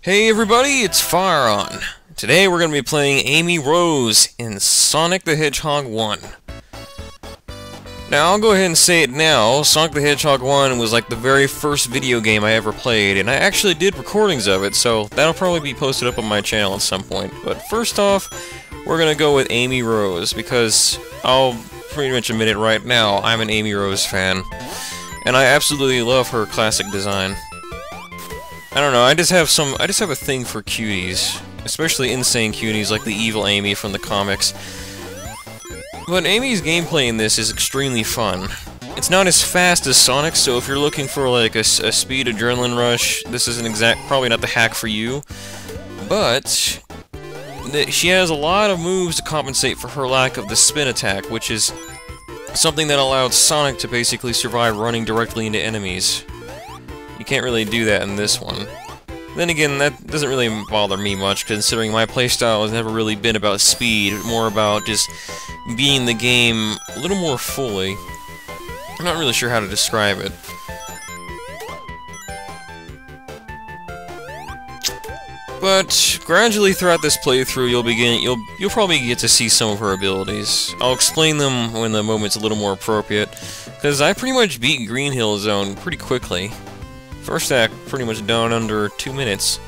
Hey everybody, it's Fire On. Today we're going to be playing Amy Rose in Sonic the Hedgehog 1. Now, I'll go ahead and say it now, Sonic the Hedgehog 1 was like the very first video game I ever played, and I actually did recordings of it, so that'll probably be posted up on my channel at some point. But first off, we're going to go with Amy Rose, because I'll pretty much admit it right now, I'm an Amy Rose fan. And I absolutely love her classic design. I don't know, I just have a thing for cuties. Especially insane cuties like the evil Amy from the comics. But Amy's gameplay in this is extremely fun. It's not as fast as Sonic, so if you're looking for like a speed adrenaline rush, this isn't probably not the hack for you. But she has a lot of moves to compensate for her lack of the spin attack, which is something that allowed Sonic to basically survive running directly into enemies. You can't really do that in this one. Then again, that doesn't really bother me much, considering my playstyle has never really been about speed, more about just beating the game a little more fully. I'm not really sure how to describe it. But gradually throughout this playthrough, you'll probably get to see some of her abilities. I'll explain them when the moment's a little more appropriate, because I pretty much beat Green Hill Zone pretty quickly. First act pretty much done under 2 minutes.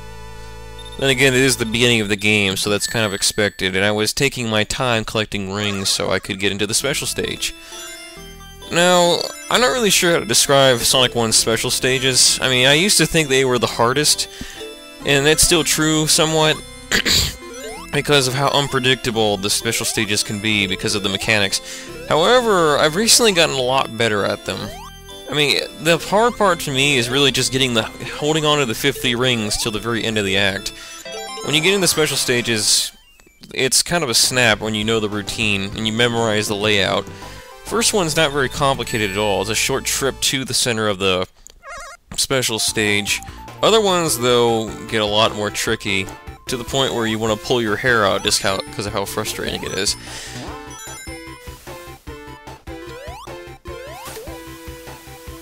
Then again, it is the beginning of the game, so that's kind of expected, and I was taking my time collecting rings so I could get into the special stage. Now, I'm not really sure how to describe Sonic 1's special stages. I mean, I used to think they were the hardest, and that's still true somewhat, because of how unpredictable the special stages can be because of the mechanics. However, I've recently gotten a lot better at them. I mean, the hard part to me is really just holding on to the 50 rings till the very end of the act. When you get in the special stages, it's kind of a snap when you know the routine and you memorize the layout. First one's not very complicated at all. It's a short trip to the center of the special stage. Other ones, though, get a lot more tricky, to the point where you want to pull your hair out just because of how frustrating it is.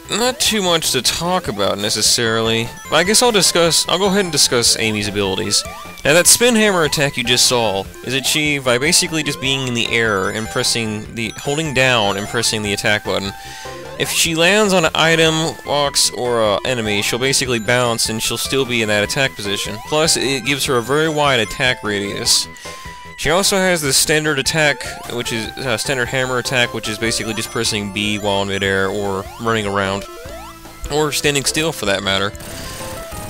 Not too much to talk about, necessarily, but I guess I'll go ahead and discuss Amy's abilities. Now, that spin hammer attack you just saw is achieved by basically just being in the air and holding down and pressing the attack button. If she lands on an item, box, or an enemy, she'll basically bounce and she'll still be in that attack position. Plus, it gives her a very wide attack radius. She also has the standard attack, which is standard hammer attack, which is basically just pressing B while in midair or running around, or standing still for that matter.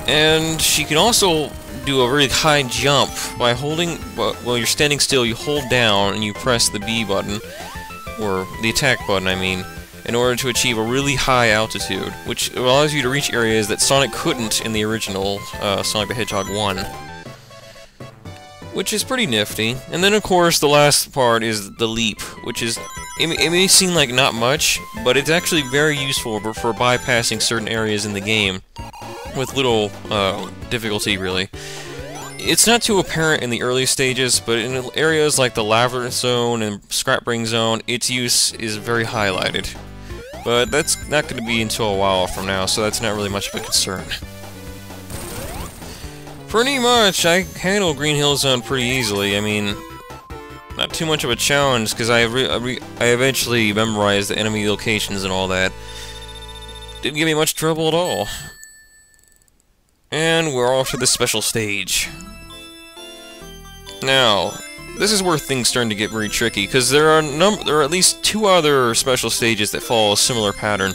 And she can also do a really high jump by while you're standing still, you hold down and you press the B button, or the attack button, I mean, in order to achieve a really high altitude, which allows you to reach areas that Sonic couldn't in the original Sonic the Hedgehog 1. Which is pretty nifty. And then, of course, the last part is the leap, which is, it may seem like not much, but it's actually very useful for bypassing certain areas in the game, with little difficulty, really. It's not too apparent in the early stages, but in areas like the Lava Zone and Scrap Ring Zone, its use is very highlighted. But that's not going to be until a while from now, so that's not really much of a concern. Pretty much, I handle Green Hill Zone pretty easily. I mean, not too much of a challenge, because I eventually memorized the enemy locations and all that. Didn't give me much trouble at all. And we're off to the special stage. Now, this is where things start to get very tricky, because there are at least 2 other special stages that follow a similar pattern.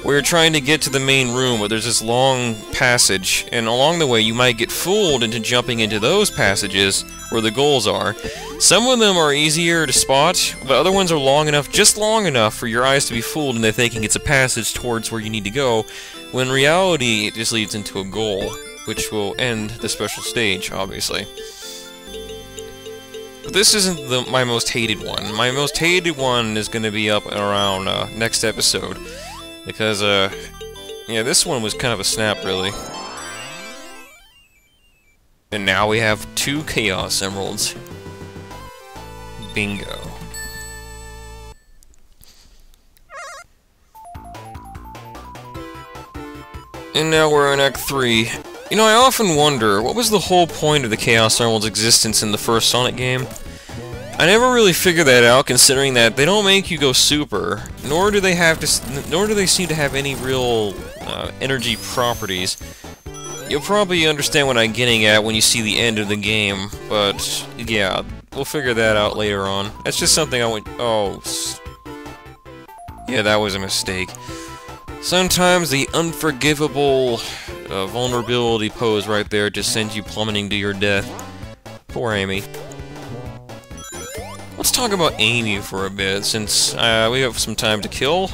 Where you're trying to get to the main room, but there's this long passage, and along the way you might get fooled into jumping into those passages where the goals are. Some of them are easier to spot, but other ones are just long enough for your eyes to be fooled into thinking it's a passage towards where you need to go, when in reality it just leads into a goal, which will end the special stage, obviously. But this isn't my most hated one. My most hated one is going to be up around next episode. Because, yeah, this one was kind of a snap, really. And now we have 2 Chaos Emeralds. Bingo. And now we're in Act 3. You know, I often wonder, what was the whole point of the Chaos Emerald's existence in the first Sonic game? I never really figured that out, considering that they don't make you go super, nor do they seem to have any real energy properties. You'll probably understand what I'm getting at when you see the end of the game, but yeah, we'll figure that out later on. That's just something I went. Oh, yeah, that was a mistake. Sometimes the unforgivable vulnerability pose right there just sends you plummeting to your death. Poor Amy. Let's talk about Amy for a bit, since we have some time to kill.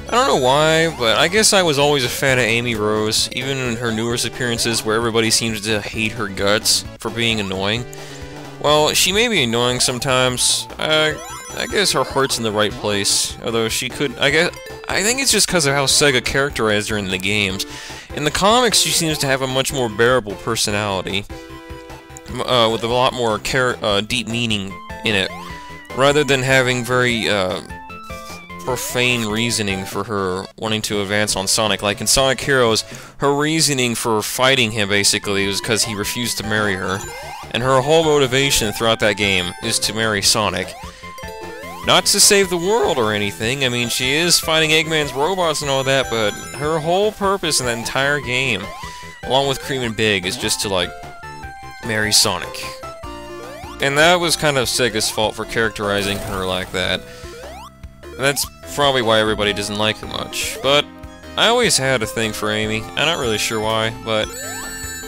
I don't know why, but I guess I was always a fan of Amy Rose, even in her newest appearances where everybody seems to hate her guts for being annoying. Well, she may be annoying sometimes. I guess her heart's in the right place, although she could... I think it's just because of how Sega characterized her in the games. In the comics, she seems to have a much more bearable personality, with a lot more deep meaning in it, rather than having very profane reasoning for her wanting to advance on Sonic. Like in Sonic Heroes, her reasoning for fighting him basically was because he refused to marry her, and her whole motivation throughout that game is to marry Sonic. Not to save the world or anything, I mean, she is fighting Eggman's robots and all that, but her whole purpose in that entire game, along with Cream and Big, is just to, like, marry Sonic. And that was kind of Sega's fault for characterizing her like that. That's probably why everybody doesn't like her much. But I always had a thing for Amy. I'm not really sure why, but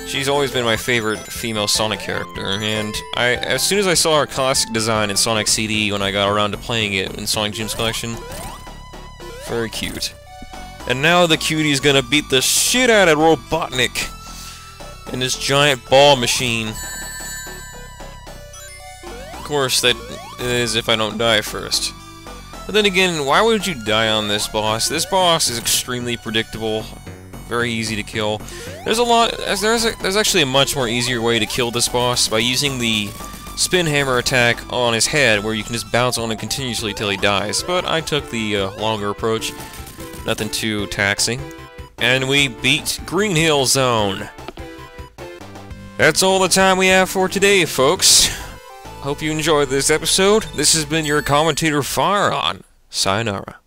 she's always been my favorite female Sonic character. And as soon as I saw her classic design in Sonic CD when I got around to playing it in Sonic Jim's collection, very cute. And now the cutie's gonna beat the shit out of Robotnik in this giant ball machine. Of course, that is if I don't die first. But then again, why would you die on this boss? This boss is extremely predictable, very easy to kill. There's actually a much more easier way to kill this boss by using the spin hammer attack on his head, where you can just bounce on it continuously till he dies. But I took the longer approach, nothing too taxing, and we beat Green Hill Zone. That's all the time we have for today, folks. Hope you enjoyed this episode. This has been your commentator, Fireon. Sayonara.